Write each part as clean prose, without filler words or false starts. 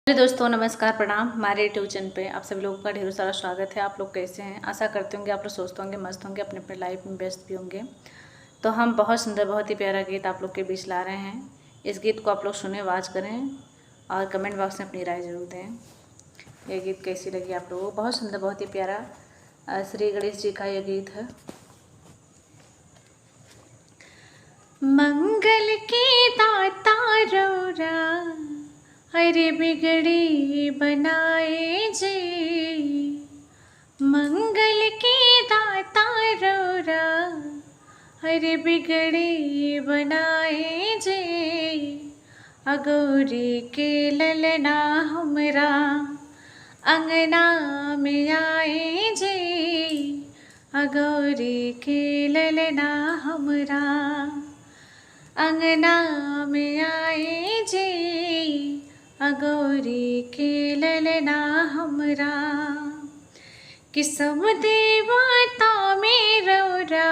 Hello दोस्तों, नमस्कार, प्रणाम। हमारे यूट्यूब चैनल पे आप सभी लोगों का ढेरों सारा स्वागत है। आप लोग कैसे हैं? आशा करते होंगे आप लोग स्वस्थ होंगे, मस्त होंगे, अपने अपने लाइफ में व्यस्त भी होंगे। तो हम बहुत सुंदर, बहुत ही प्यारा गीत आप लोग के बीच ला रहे हैं। इस गीत को आप लोग सुने, वाच करें और कमेंट बॉक्स में अपनी राय जरूर दें। ये गीत कैसी लगी आप लोगों को? बहुत सुंदर, बहुत ही प्यारा श्री गणेश जी का ये गीत है। मंगल के दाता रौरा अरे बिगड़ी बनाए जे, मंगल के दाता रौरा अरे बिगड़ी बनाए जे, अगौरी के ललना हमरा अंगना में आए जे, अगौरी के ललना हमरा अंगना में आए जे, अगौरी के ललना हमरा। कि सब देवता में रौरा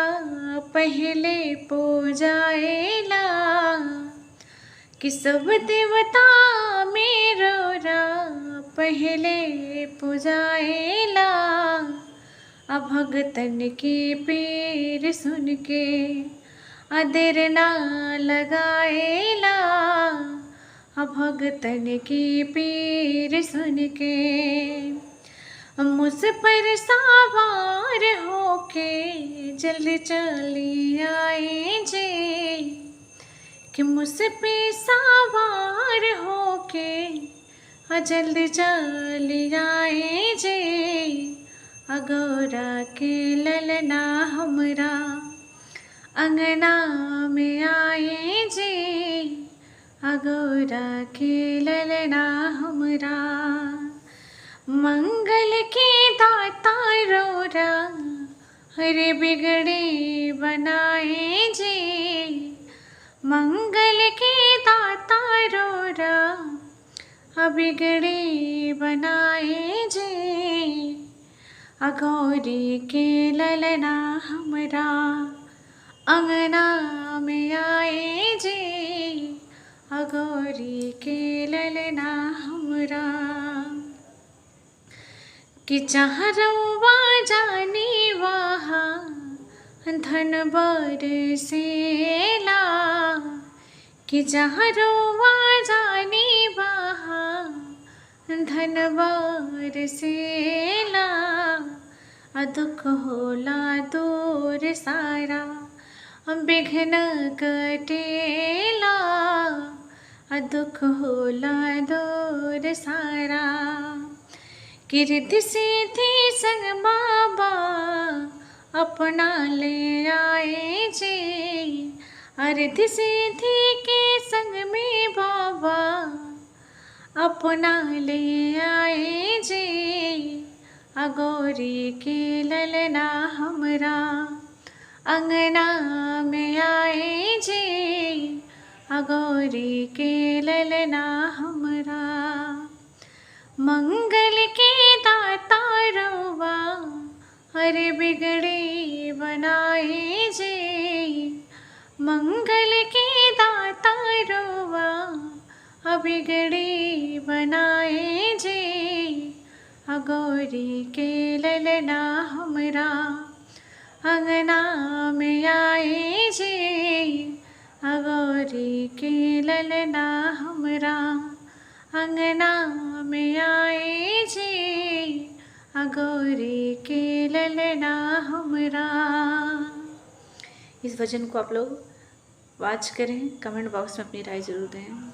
पहले पूजाएला, कि सब देवता में रौरा पहले पूजाएला, भगतन की पीर सुन के देर ना लगाएला, भगतन की पीर सुन के मुझ पर सवार होके जल्दी चली आए जे, कि मुझ पे सवार होके जल्दी चली आए जे, अगौरा के ललना हमरा अंगना में आए जे, अगौरा के ललना हमरा। मंगल के दाता रौरा अरे बिगड़े बनाए जे, मंगल के दाता रौरा बिगड़े बनाए जे, अगौरी के ललना हमरा अंगना में आए जे, अगौरी के ललना हमरा। कि जहाँ रौवा जानी वहाँ धन बरसेला, कि जहाँ रौवा जानी वहाँ धन बरसेला, दुख होला दूर सारा विघ्न कटेला, दुख होला दूर सारा। कि रिद्धि सिद्धि संग बाबा अपना ले आए जे, रिद्धि सिद्धि के संग में बाबा अपना ले आए जे, अगौरी के ललना हमरा अंगना में आए जे, अगौरी के ललना हमरा। मंगल के दाता रौवा अरे बिगड़े बनाए जे, मंगल के दाता रौवा बिगड़े बनाए जे, अगौरी के ललना हमरा अंगना में आए जे, अगौरी के ललना हमरा अंगना में आए जे, अगौरी के ललना हमरा। इस भजन को आप लोग वाच करें, कमेंट बॉक्स में अपनी राय जरूर दें।